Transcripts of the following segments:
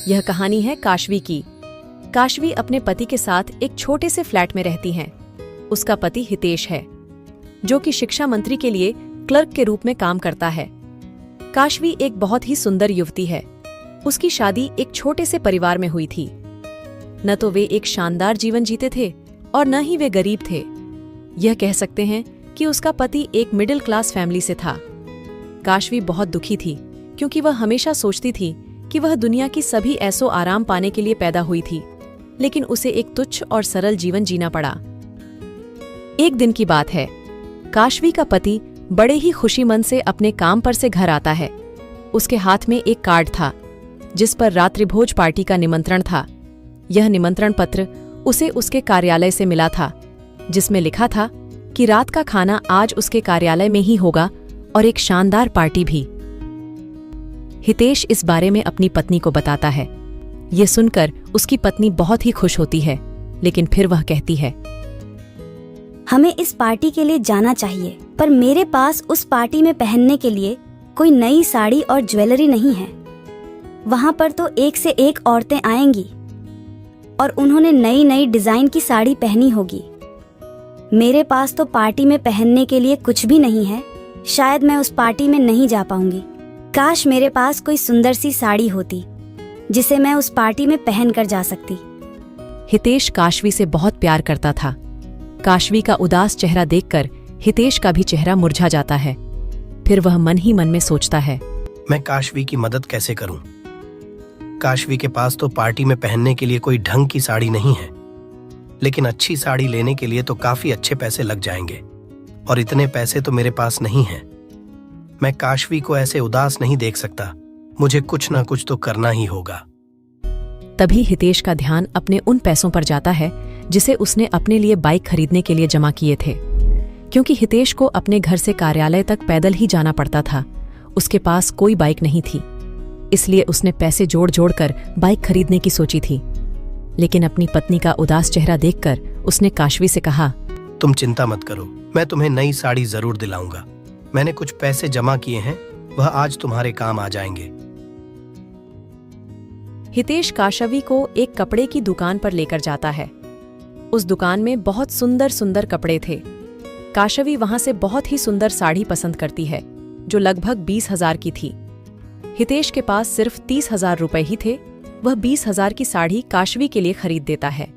यह कहानी है काशवी की। काशवी अपने पति के साथ एक छोटे से फ्लैट में रहती हैं। उसका पति हितेश है, जो कि शिक्षा मंत्री के लिए क्लर्क के रूप में काम करता है। काशवी एक बहुत ही सुंदर युवती है। उसकी शादी एक छोटे से परिवार में हुई थी। न तो वे एक शानदार जीवन जीते थे और न ही वे गरीब थे। यह कह सकते हैं कि उसका पति एक मिडिल क्लास फैमिली से था। काशवी बहुत दुखी थी, क्योंकि वह हमेशा सोचती थी कि वह दुनिया की सभी ऐसो आराम पाने के लिए पैदा हुई थी, लेकिन उसे एक तुच्छ और सरल जीवन जीना पड़ा। एक दिन की बात है, काशवी का पति बड़े ही खुशी मन से अपने काम पर से घर आता है। उसके हाथ में एक कार्ड था, जिस पर रात्रिभोज पार्टी का निमंत्रण था। यह निमंत्रण पत्र उसे उसके कार्यालय से मिला था, जिसमें लिखा था कि रात का खाना आज उसके कार्यालय में ही होगा और एक शानदार पार्टी भी। हितेश इस बारे में अपनी पत्नी को बताता है। ये सुनकर उसकी पत्नी बहुत ही खुश होती है, लेकिन फिर वह कहती है, हमें इस पार्टी के लिए जाना चाहिए, पर मेरे पास उस पार्टी में पहनने के लिए कोई नई साड़ी और ज्वेलरी नहीं है। वहाँ पर तो एक से एक औरतें आएंगी और उन्होंने नई नई डिजाइन की साड़ी पहनी होगी। मेरे पास तो पार्टी में पहनने के लिए कुछ भी नहीं है। शायद मैं उस पार्टी में नहीं जा पाऊंगी। काश मेरे पास कोई सुंदर सी साड़ी होती, जिसे मैं उस पार्टी में पहन कर जा सकती। हितेश काशवी से बहुत प्यार करता था। काशवी का उदास चेहरा देखकर हितेश का भी चेहरा मुरझा जाता है। फिर वह मन ही मन में सोचता है, मैं काशवी की मदद कैसे करूं? काशवी के पास तो पार्टी में पहनने के लिए कोई ढंग की साड़ी नहीं है, लेकिन अच्छी साड़ी लेने के लिए तो काफी अच्छे पैसे लग जाएंगे, और इतने पैसे तो मेरे पास नहीं हैं। मैं काशवी को ऐसे उदास नहीं देख सकता। मुझे कुछ ना कुछ तो करना ही होगा। तभी हितेश का ध्यान अपने उन पैसों पर जाता है जिसे उसने अपने लिए बाइक खरीदने के लिए जमा किए थे। क्योंकि हितेश को अपने घर से कार्यालय तक पैदल ही जाना पड़ता था, उसके पास कोई बाइक नहीं थी। इसलिए उसने पैसे जोड़ जोड़ कर बाइक खरीदने की सोची थी। लेकिन अपनी पत्नी का उदास चेहरा देखकर उसने काशवी से कहा, तुम चिंता मत करो, मैं तुम्हें नई साड़ी जरूर दिलाऊंगा। मैंने कुछ पैसे जमा किए हैं, वह आज तुम्हारे काम आ जाएंगे। हितेश काशवी को एक कपड़े की दुकान पर लेकर जाता है। उस दुकान में बहुत सुंदर सुंदर कपड़े थे। काशवी वहां से बहुत ही सुंदर साड़ी पसंद करती है, जो लगभग 20,000 की थी। हितेश के पास सिर्फ 30,000 रुपए ही थे। वह 20,000 की साड़ी काशवी के लिए खरीद देता है।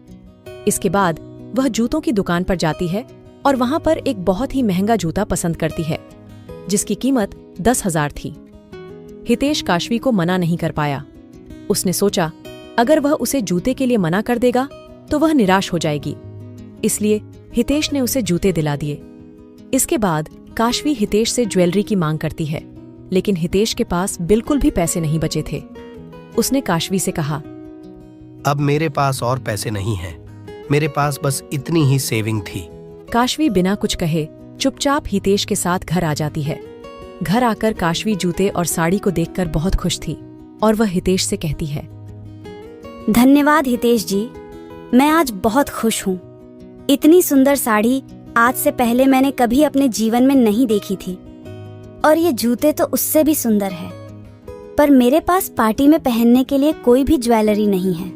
इसके बाद वह जूतों की दुकान पर जाती है और वहां पर एक बहुत ही महंगा जूता पसंद करती है, जिसकी कीमत 10,000 थी। हितेश काशवी को मना नहीं कर पाया। उसने सोचा, अगर वह उसे जूते के लिए मना कर देगा तो वह निराश हो जाएगी। इसलिए हितेश ने उसे जूते दिला दिए। इसके बाद काशवी हितेश से ज्वेलरी की मांग करती है, लेकिन हितेश के पास बिल्कुल भी पैसे नहीं बचे थे। उसने काशवी से कहा, अब मेरे पास और पैसे नहीं हैं। मेरे पास बस इतनी ही सेविंग थी। काशवी बिना कुछ कहे चुपचाप हितेश के साथ घर आ जाती है। घर आकर काशवी जूते और साड़ी को देखकर बहुत खुश थी और वह हितेश से कहती है, धन्यवाद हितेश जी, मैं आज बहुत खुश हूँ। इतनी सुंदर साड़ी आज से पहले मैंने कभी अपने जीवन में नहीं देखी थी, और ये जूते तो उससे भी सुंदर है। पर मेरे पास पार्टी में पहनने के लिए कोई भी ज्वेलरी नहीं है।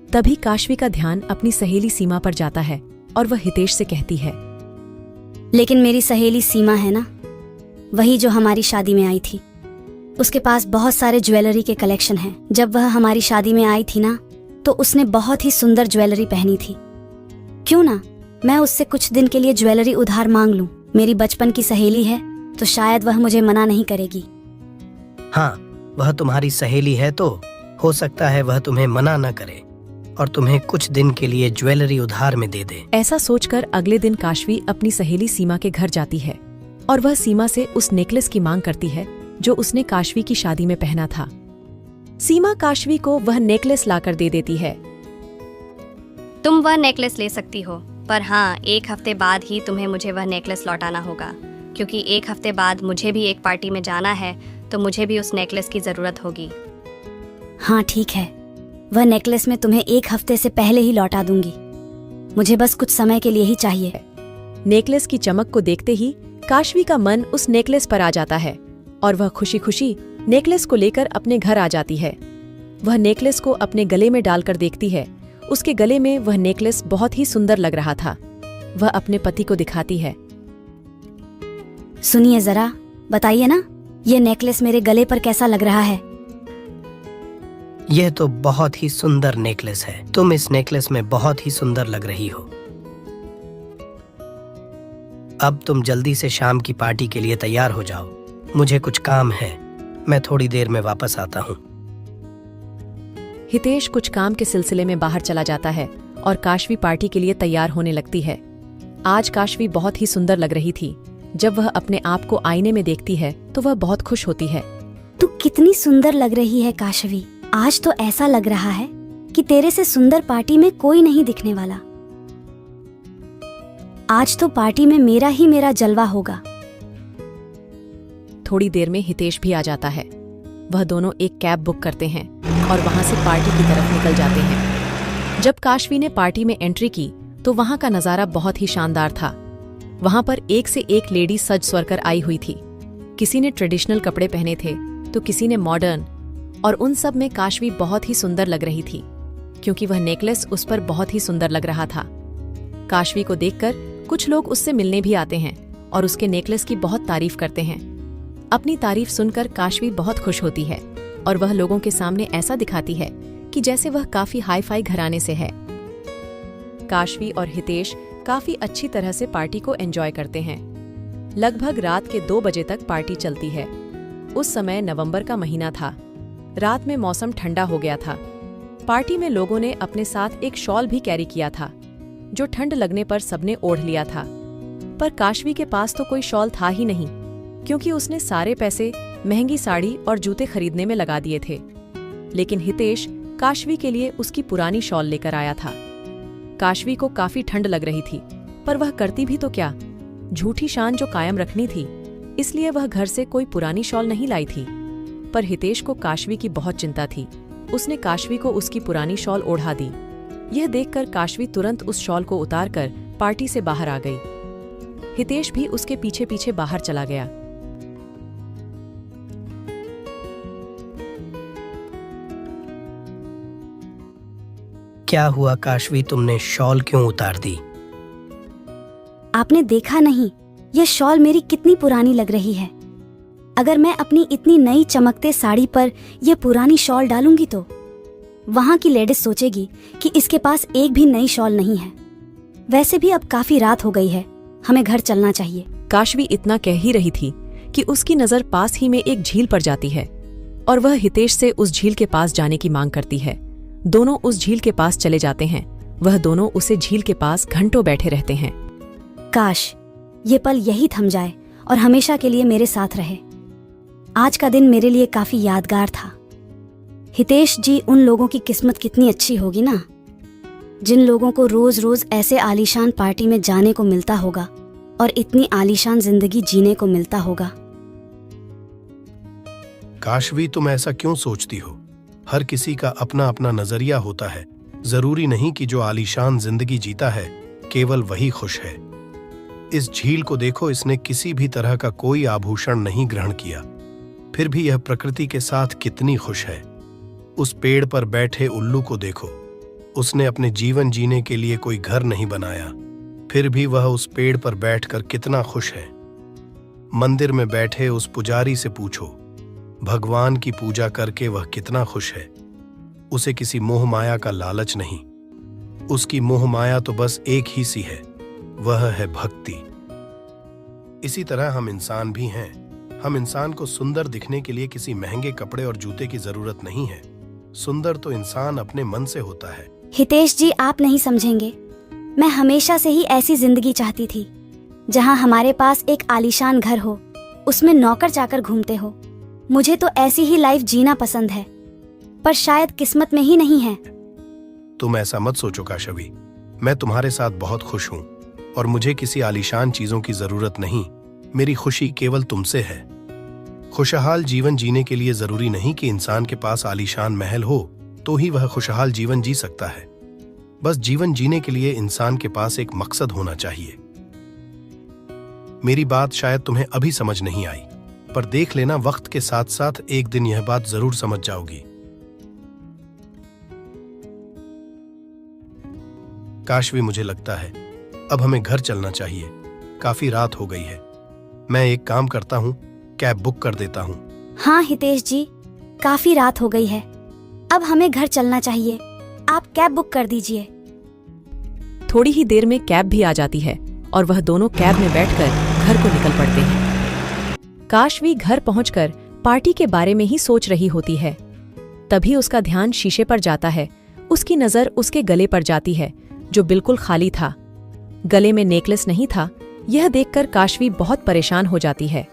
तभी काशवी का ध्यान अपनी सहेली सीमा पर जाता है और वह हितेश से कहती है, लेकिन मेरी सहेली सीमा है ना, वही जो हमारी शादी में आई थी। उसके पास बहुत सारे ज्वेलरी के कलेक्शन हैं। जब वह हमारी शादी में आई थी ना, तो उसने बहुत ही सुंदर ज्वेलरी पहनी थी। क्यों ना मैं उससे कुछ दिन के लिए ज्वेलरी उधार मांग लूं। मेरी बचपन की सहेली है, तो शायद वह मुझे मना नहीं करेगी। हाँ, वह तुम्हारी सहेली है तो हो सकता है वह तुम्हें मना न करे और तुम्हें कुछ दिन के लिए ज्वेलरी उधार में दे दे। ऐसा सोचकर अगले दिन काशवी अपनी सहेली सीमा के घर जाती है और वह सीमा से उस नेकलेस की मांग करती है जो उसने काशवी की शादी में पहना था। सीमा काशवी को वह नेकलेस लाकर दे देती है। तुम वह नेकलेस ले सकती हो, पर हाँ, 1 हफ्ते बाद ही तुम्हें मुझे वह नेकलेस लौटाना होगा, क्योंकि 1 हफ्ते बाद मुझे भी एक पार्टी में जाना है, तो मुझे भी उस नेकलेस की जरूरत होगी। हाँ ठीक है, वह नेकलेस मैं तुम्हें 1 हफ्ते से पहले ही लौटा दूंगी। मुझे बस कुछ समय के लिए ही चाहिए। नेकलेस की चमक को देखते ही काशवी का मन उस नेकलेस पर आ जाता है और वह खुशी खुशी नेकलेस को लेकर अपने घर आ जाती है। वह नेकलेस को अपने गले में डालकर देखती है। उसके गले में वह नेकलेस बहुत ही सुंदर लग रहा था। वह अपने पति को दिखाती है। सुनिए जरा, बताइए ना, ये नेकलेस मेरे गले पर कैसा लग रहा है? यह तो बहुत ही सुंदर नेकलेस है। तुम इस नेकलेस में बहुत ही सुंदर लग रही हो। अब तुम जल्दी से शाम की पार्टी के लिए तैयार हो जाओ। मुझे कुछ काम है, मैं थोड़ी देर में वापस आता हूँ। हितेश कुछ काम के सिलसिले में बाहर चला जाता है और काशवी पार्टी के लिए तैयार होने लगती है। आज काशवी बहुत ही सुंदर लग रही थी। जब वह अपने आप को आईने में देखती है तो वह बहुत खुश होती है। तू कितनी सुंदर लग रही है काशवी। आज तो ऐसा लग रहा है कि तेरे से सुंदर पार्टी में कोई नहीं दिखने वाला। आज तो पार्टी में मेरा जलवा होगा। थोड़ी देर में हितेश भी आ जाता है। वह दोनों एक कैब बुक करते हैं और वहां से पार्टी की तरफ निकल जाते हैं। जब काशवी ने पार्टी में एंट्री की तो वहां का नजारा बहुत ही शानदार था। वहां पर एक से एक लेडी सज स्वरकर आई हुई थी। किसी ने ट्रेडिशनल कपड़े पहने थे तो किसी ने मॉडर्न, और उन सब में काशवी बहुत ही सुंदर लग रही थी क्योंकि वह नेकलेस उस पर बहुत ही सुंदर लग रहा था। काशवी को देखकर कुछ लोग उससे मिलने भी आते हैं और उसके नेकलेस की बहुत तारीफ करते हैं। अपनी तारीफ सुनकर काशवी बहुत खुश होती है और वह लोगों के सामने ऐसा दिखाती है कि जैसे वह काफी हाई फाई घराने से है। काशवी और हितेश काफी अच्छी तरह से पार्टी को एंजॉय करते हैं। लगभग रात के 2 बजे तक पार्टी चलती है। उस समय नवंबर का महीना था। रात में मौसम ठंडा हो गया था। पार्टी में लोगों ने अपने साथ एक शॉल भी कैरी किया था जो ठंड लगने पर सबने ओढ़ लिया था। पर काशवी के पास तो कोई शॉल था ही नहीं क्योंकि उसने सारे पैसे महंगी साड़ी और जूते खरीदने में लगा दिए थे। लेकिन हितेश काशवी के लिए उसकी पुरानी शॉल लेकर आया था। काशवी को काफी ठंड लग रही थी पर वह करती भी तो क्या, झूठी शान जो कायम रखनी थी, इसलिए वह घर से कोई पुरानी शॉल नहीं लाई थी। पर हितेश को काशवी की बहुत चिंता थी। उसने काशवी को उसकी पुरानी शॉल ओढ़ा दी। यह देखकर काशवी तुरंत उस शॉल को उतारकर पार्टी से बाहर आ गई। हितेश भी उसके पीछे पीछे बाहर चला गया। क्या हुआ काशवी, तुमने शॉल क्यों उतार दी? आपने देखा नहीं यह शॉल मेरी कितनी पुरानी लग रही है। अगर मैं अपनी इतनी नई चमकते साड़ी पर यह पुरानी शॉल डालूंगी तो वहां की लेडीज सोचेगी कि इसके पास एक भी नई शॉल नहीं है। वैसे भी अब काफी रात हो गई है, हमें घर चलना चाहिए। काशवी इतना कह ही रही थी कि उसकी नजर पास ही में एक झील पर जाती है और वह हितेश से उस झील के पास जाने की मांग करती है। दोनों उस झील के पास चले जाते हैं। वह दोनों उसे झील के पास घंटों बैठे रहते हैं। काश ये पल यही थम जाए और हमेशा के लिए मेरे साथ रहे। आज का दिन मेरे लिए काफी यादगार था। हितेश जी, उन लोगों की किस्मत कितनी अच्छी होगी ना, जिन लोगों को रोज रोज ऐसे आलीशान पार्टी में जाने को मिलता होगा और इतनी आलीशान जिंदगी जीने को मिलता होगा। काशवी, तुम ऐसा क्यों सोचती हो? हर किसी का अपना अपना नजरिया होता है। जरूरी नहीं कि जो आलीशान जिंदगी जीता है केवल वही खुश है। इस झील को देखो, इसने किसी भी तरह का कोई आभूषण नहीं ग्रहण किया, फिर भी यह प्रकृति के साथ कितनी खुश है। उस पेड़ पर बैठे उल्लू को देखो, उसने अपने जीवन जीने के लिए कोई घर नहीं बनाया, फिर भी वह उस पेड़ पर बैठकर कितना खुश है। मंदिर में बैठे उस पुजारी से पूछो, भगवान की पूजा करके वह कितना खुश है। उसे किसी मोह माया का लालच नहीं, उसकी मोह माया तो बस एक ही सी है, वह है भक्ति। इसी तरह हम इंसान भी हैं। हम इंसान को सुंदर दिखने के लिए किसी महंगे कपड़े और जूते की जरूरत नहीं है। सुंदर तो इंसान अपने मन से होता है। हितेश जी, आप नहीं समझेंगे, मैं हमेशा से ही ऐसी जिंदगी चाहती थी जहां हमारे पास एक आलीशान घर हो, उसमें नौकर चाकर घूमते हो। मुझे तो ऐसी ही लाइफ जीना पसंद है, पर शायद किस्मत में ही नहीं है। तुम ऐसा मत सोचो काशवी, मैं तुम्हारे साथ बहुत खुश हूँ और मुझे किसी आलीशान चीजों की जरूरत नहीं। मेरी खुशी केवल तुमसे है। खुशहाल जीवन जीने के लिए जरूरी नहीं कि इंसान के पास आलीशान महल हो तो ही वह खुशहाल जीवन जी सकता है। बस जीवन जीने के लिए इंसान के पास एक मकसद होना चाहिए। मेरी बात शायद तुम्हें अभी समझ नहीं आई, पर देख लेना, वक्त के साथ साथ एक दिन यह बात जरूर समझ जाओगी। काशवी, मुझे लगता है अब हमें घर चलना चाहिए। काफी रात हो गई है। मैं एक काम करता हूँ, कैब बुक कर देता हूँ। हाँ हितेश जी, काफी रात हो गई है, अब हमें घर चलना चाहिए। आप कैब बुक कर दीजिए। थोड़ी ही देर में कैब भी आ जाती है और वह दोनों कैब में बैठकर घर को निकल पड़ते हैं। काशवी घर पहुंचकर पार्टी के बारे में ही सोच रही होती है। तभी उसका ध्यान शीशे पर जाता है। उसकी नजर उसके गले पर जाती है, जो बिल्कुल खाली था। गले में नेकलेस नहीं था। यह देखकर काशवी बहुत परेशान हो जाती है।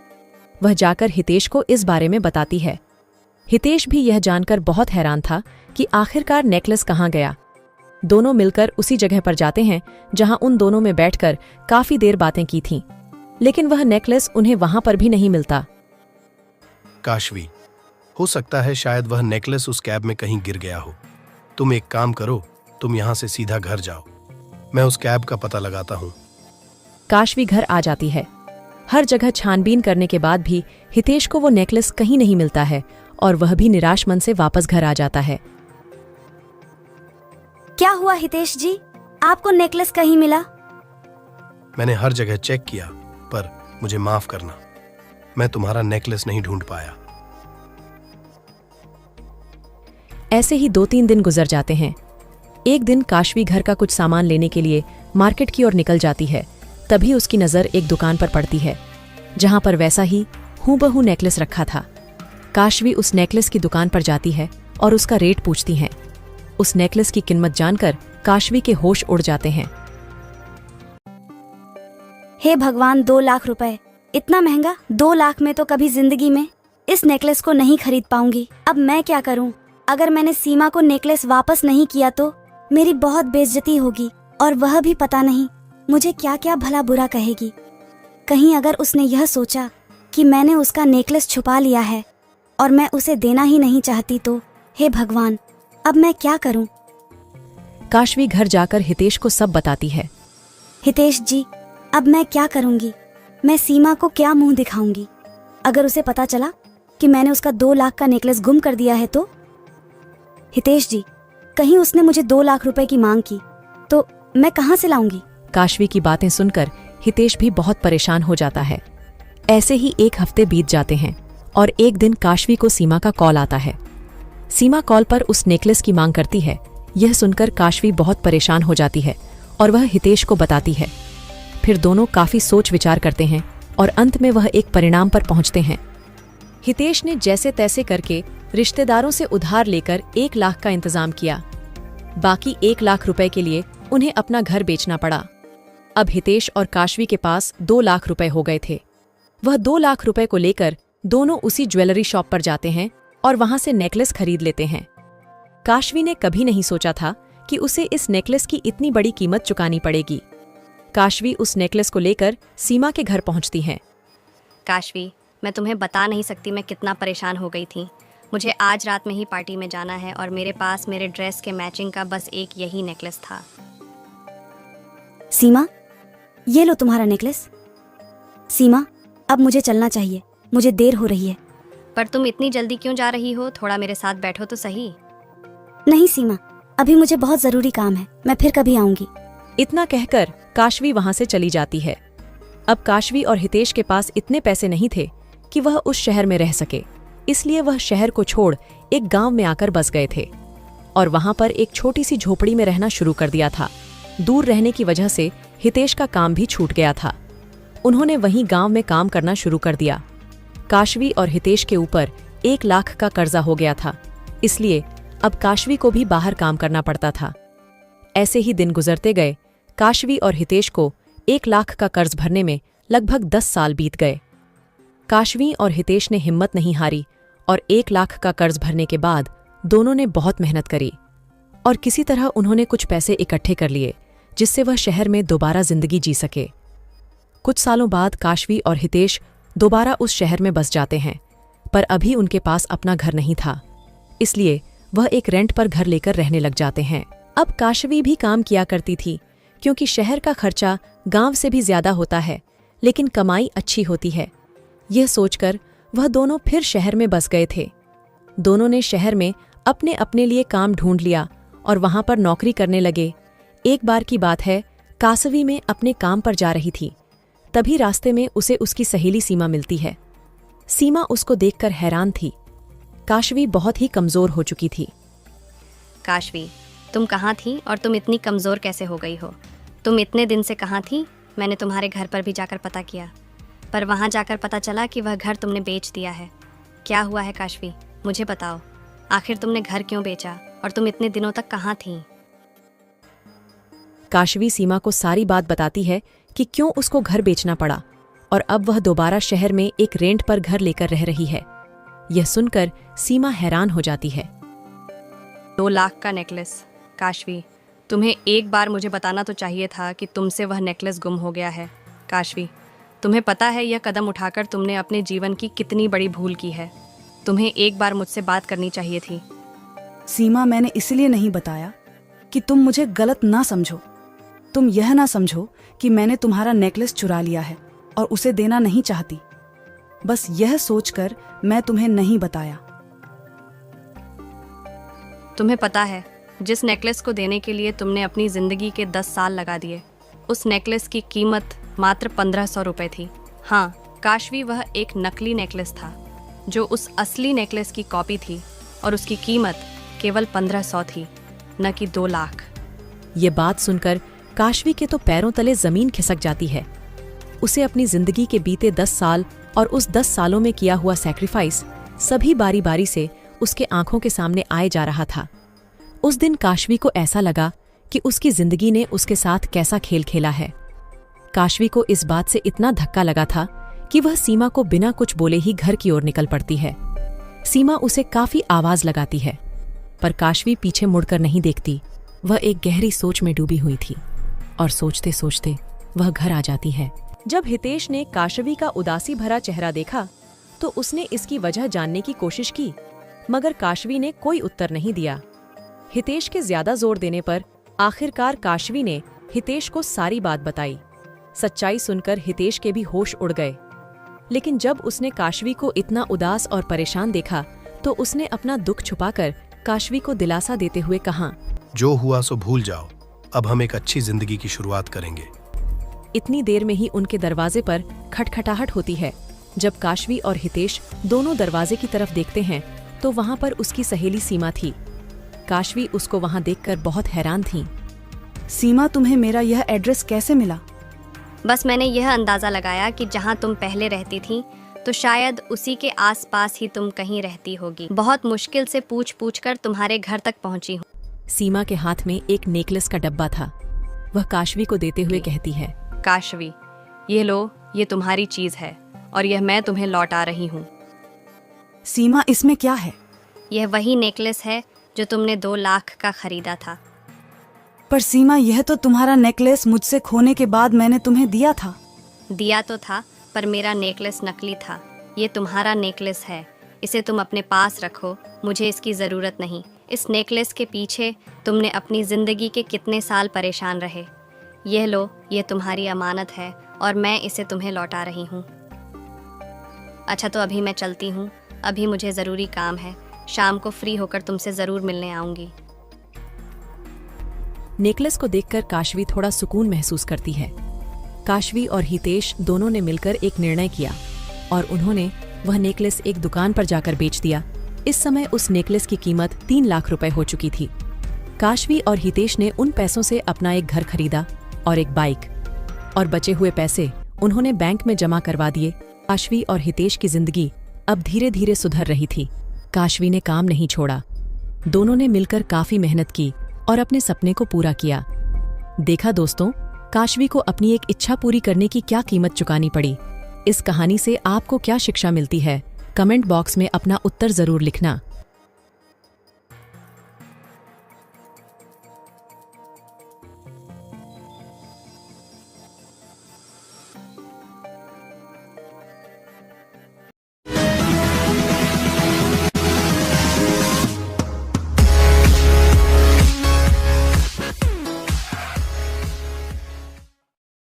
वह जाकर हितेश को इस बारे में बताती है। हितेश भी यह जानकर बहुत हैरान था कि आखिरकार नेकलेस कहाँ गया। दोनों मिलकर उसी जगह पर जाते हैं जहां उन दोनों में बैठकर काफी देर बातें की थीं, लेकिन वह नेकलेस उन्हें वहां पर भी नहीं मिलता। काशवी, हो सकता है शायद वह नेकलेस उस कैब में कहीं गिर गया हो। तुम एक काम करो, तुम यहाँ से सीधा घर जाओ, मैं उस कैब का पता लगाता हूँ। काशवी घर आ जाती है। हर जगह छानबीन करने के बाद भी हितेश को वो नेकलेस कहीं नहीं मिलता है और वह भी निराश मन से वापस घर आ जाता है। क्या हुआ हितेश जी, आपको नेकलेस कहीं मिला? मैंने हर जगह चेक किया, पर मुझे माफ करना, मैं तुम्हारा नेकलेस नहीं ढूंढ पाया। ऐसे ही 2-3 दिन गुजर जाते हैं। एक दिन काशवी घर का कुछ सामान लेने के लिए मार्केट की ओर निकल जाती है। तभी उसकी नज़र एक दुकान पर पड़ती है जहां पर वैसा ही हूबहू नेकलेस रखा था। काशवी उस नेकलेस की दुकान पर जाती है और उसका रेट पूछती हैं। उस नेकलेस की कीमत जानकर काशवी के होश उड़ जाते हैं। हे भगवान, 2 लाख रुपए, इतना महंगा? 2 लाख में तो कभी जिंदगी में इस नेकलेस को नहीं खरीद पाऊंगी। अब मैं क्या करूं? अगर मैंने सीमा को नेकलेस वापस नहीं किया तो मेरी बहुत बेइज्जती होगी और वह भी पता नहीं मुझे क्या क्या भला बुरा कहेगी। कहीं अगर उसने यह सोचा कि मैंने उसका नेकलेस छुपा लिया है और मैं उसे देना ही नहीं चाहती तो हे भगवान, अब मैं क्या करूं? काशवी घर जाकर हितेश को सब बताती है। हितेश जी, अब मैं क्या करूंगी? मैं सीमा को क्या मुंह दिखाऊंगी? अगर उसे पता चला कि मैंने उसका 2 लाख का नेकलेस गुम कर दिया है तो? हितेश जी, कहीं उसने मुझे 2 लाख रुपए की मांग की तो मैं कहां से लाऊंगी? काशवी की बातें सुनकर हितेश भी बहुत परेशान हो जाता है। ऐसे ही 1 हफ्ते बीत जाते हैं और एक दिन काशवी को सीमा का कॉल आता है। सीमा कॉल पर उस नेकलेस की मांग करती है। यह सुनकर काशवी बहुत परेशान हो जाती है और वह हितेश को बताती है। फिर दोनों काफी सोच विचार करते हैं और अंत में वह एक परिणाम पर पहुंचते हैं। हितेश ने जैसे तैसे करके रिश्तेदारों से उधार लेकर 1 लाख का इंतजाम किया। बाकी 1 लाख रुपए के लिए उन्हें अपना घर बेचना पड़ा। अब हितेश और काशवी के पास 2 लाख रुपए हो गए थे। वह 2 लाख रुपए को लेकर दोनों उसी ज्वेलरी शॉप पर जाते हैं और वहां से नेकलेस खरीद लेते हैं। काशवी ने कभी नहीं सोचा था कि उसे इस नेकलेस की इतनी बड़ी कीमत चुकानी पड़ेगी। काशवी उस नेकलेस को लेकर सीमा के घर पहुंचती हैं। काशवी, मैं तुम्हें बता नहीं सकती मैं कितना परेशान हो गई थी। मुझे आज रात में ही पार्टी में जाना है और मेरे पास मेरे ड्रेस के मैचिंग का बस एक यही नेकलेस था। सीमा, ये लो तुम्हारा नेकलेस। सीमा, अब मुझे चलना चाहिए, मुझे देर हो रही है। पर तुम इतनी जल्दी क्यों जा रही हो? थोड़ा मेरे साथ बैठो तो सही। नहीं सीमा, अभी मुझे बहुत जरूरी काम है, मैं फिर कभी आऊंगी। इतना कहकर काशवी वहां से चली जाती है। अब काशवी और हितेश के पास इतने पैसे नहीं थे कि वह उस शहर में रह सके, इसलिए वह शहर को छोड़ एक गांव में आकर बस गए थे और वहां पर एक छोटी सी झोपड़ी में रहना शुरू कर दिया था। दूर रहने की वजह से हितेश का काम भी छूट गया था। उन्होंने वहीं गांव में काम करना शुरू कर दिया। काशवी और हितेश के ऊपर 1 लाख का कर्जा हो गया था, इसलिए अब काशवी को भी बाहर काम करना पड़ता था। ऐसे ही दिन गुजरते गए। काशवी और हितेश को 1 लाख का कर्ज भरने में लगभग 10 साल बीत गए। काशवी और हितेश ने हिम्मत नहीं हारी और 1 लाख का कर्ज भरने के बाद दोनों ने बहुत मेहनत करी और किसी तरह उन्होंने कुछ पैसे इकट्ठे कर लिए, जिससे वह शहर में दोबारा जिंदगी जी सके। कुछ सालों बाद काशवी और हितेश दोबारा उस शहर में बस जाते हैं, पर अभी उनके पास अपना घर नहीं था, इसलिए वह एक रेंट पर घर लेकर रहने लग जाते हैं। अब काशवी भी काम किया करती थी, क्योंकि शहर का खर्चा गांव से भी ज्यादा होता है, लेकिन कमाई अच्छी होती है। यह सोचकर वह दोनों फिर शहर में बस गए थे। दोनों ने शहर में अपने अपने लिए काम ढूंढ लिया और वहां पर नौकरी करने लगे। एक बार की बात है, कासवी में अपने काम पर जा रही थी। तभी रास्ते में उसे उसकी सहेली सीमा मिलती है। सीमा उसको देखकर हैरान थी। काशवी बहुत ही कमजोर हो चुकी थी। काशवी, तुम कहाँ थी और तुम इतनी कमज़ोर कैसे हो गई हो? तुम इतने दिन से कहाँ थी? मैंने तुम्हारे घर पर भी जाकर पता किया, पर वहाँ जाकर पता चला कि वह घर तुमने बेच दिया है। क्या हुआ है काशवी, मुझे बताओ। आखिर तुमने घर क्यों बेचा और तुम इतने दिनों तक कहाँ थी? काशवी सीमा को सारी बात बताती है कि क्यों उसको घर बेचना पड़ा और अब वह दोबारा शहर में एक रेंट पर घर लेकर रह रही है। यह सुनकर सीमा हैरान हो जाती है। 2 लाख का नेकलेस। काशवी, तुम्हें एक बार मुझे बताना तो चाहिए था कि तुमसे वह नेकलेस गुम हो गया है। काशवी, तुम्हें पता है यह कदम उठाकर तुमने अपने जीवन की कितनी बड़ी भूल की है। तुम्हें एक बार मुझसे बात करनी चाहिए थी। सीमा, मैंने इसलिए नहीं बताया कि तुम मुझे गलत ना समझो। तुम यह ना समझो कि मैंने तुम्हारा नेकलेस चुरा लिया है और उसे देना नहीं चाहती। बस यह सोचकर मैं तुम्हें नहीं बताया। तुम्हें पता है, जिस नेकलेस को देने के लिए तुमने अपनी ज़िंदगी के 10 साल लगा दिए, उस नेकलेस की कीमत मात्र 1500 रुपये थी। हाँ काशवी, वह एक नकली नेकलेस था जो उस असली नेकलेस की कॉपी थी और उसकी कीमत केवल 1500 थी, न कि 2 लाख। ये बात सुनकर काशवी के तो पैरों तले जमीन खिसक जाती है। उसे अपनी जिंदगी के बीते 10 साल और उस 10 सालों में किया हुआ सैक्रिफाइस सभी बारी बारी से उसके आंखों के सामने आए जा रहा था। उस दिन काशवी को ऐसा लगा कि उसकी जिंदगी ने उसके साथ कैसा खेल खेला है। काशवी को इस बात से इतना धक्का लगा था कि वह सीमा को बिना कुछ बोले ही घर की ओर निकल पड़ती है। सीमा उसे काफी आवाज लगाती है, पर काशवी पीछे मुड़कर नहीं देखती। वह एक गहरी सोच में डूबी हुई थी और सोचते सोचते वह घर आ जाती है। जब हितेश ने काशवी का उदासी भरा चेहरा देखा तो उसने इसकी वजह जानने की कोशिश की, मगर काशवी ने कोई उत्तर नहीं दिया। हितेश के ज्यादा जोर देने पर आखिरकार काशवी ने हितेश को सारी बात बताई। सच्चाई सुनकर हितेश के भी होश उड़ गए, लेकिन जब उसने काशवी को इतना उदास और परेशान देखा तो उसने अपना दुख छुपाकर काशवी को दिलासा देते हुए कहा, जो हुआ सो भूल जाओ, अब हम एक अच्छी जिंदगी की शुरुआत करेंगे। इतनी देर में ही उनके दरवाजे पर खटखटाहट होती है। जब काशवी और हितेश दोनों दरवाजे की तरफ देखते हैं तो वहां पर उसकी सहेली सीमा थी। काशवी उसको वहां देखकर बहुत हैरान थी। सीमा, तुम्हें मेरा यह एड्रेस कैसे मिला? बस मैंने यह अंदाज़ा लगाया कि जहाँ तुम पहले रहती थी तो शायद उसी के आसपास ही तुम कहीं रहती होगी। बहुत मुश्किल से पूछ पूछ कर तुम्हारे घर तक पहुँची हूँ। सीमा के हाथ में एक नेकलेस का डब्बा था। वह काशवी को देते हुए कहती है, काशवी, ये लो, ये तुम्हारी चीज़ है और यह मैं तुम्हें लौटा रही हूँ। सीमा, इसमें क्या है? यह वही नेकलेस है जो तुमने 2 लाख का खरीदा था। पर सीमा, यह तो तुम्हारा नेकलेस मुझसे खोने के बाद मैंने तुम्हें दिया था। दिया तो था, पर मेरा नेकलेस नकली था। ये तुम्हारा नेकलेस है, इसे तुम अपने पास रखो, मुझे इसकी ज़रूरत नहीं। इस नेकलेस के पीछे तुमने अपनी ज़िंदगी के कितने साल परेशान रहे। यह लो, ये तुम्हारी अमानत है और मैं इसे तुम्हें लौटा रही हूँ। अच्छा, तो अभी मैं चलती हूँ, अभी मुझे ज़रूरी काम है। शाम को फ्री होकर तुमसे ज़रूर मिलने आऊँगी। नेकलेस को देखकर काशवी थोड़ा सुकून महसूस करती है। काशवी और हितेश दोनों ने मिलकर एक निर्णय किया और उन्होंने वह नेकलेस एक दुकान पर जाकर बेच दिया। इस समय उस नेकलेस की कीमत 3 लाख रुपए हो चुकी थी। काशवी और हितेश ने उन पैसों से अपना एक घर खरीदा और एक बाइक, और बचे हुए पैसे उन्होंने बैंक में जमा करवा दिए। काशवी और हितेश की जिंदगी अब धीरे धीरे सुधर रही थी। काशवी ने काम नहीं छोड़ा। दोनों ने मिलकर काफी मेहनत की और अपने सपने को पूरा किया। देखा दोस्तों, काशवी को अपनी एक इच्छा पूरी करने की क्या कीमत चुकानी पड़ी। इस कहानी से आपको क्या शिक्षा मिलती है? कमेंट बॉक्स में अपना उत्तर जरूर लिखना।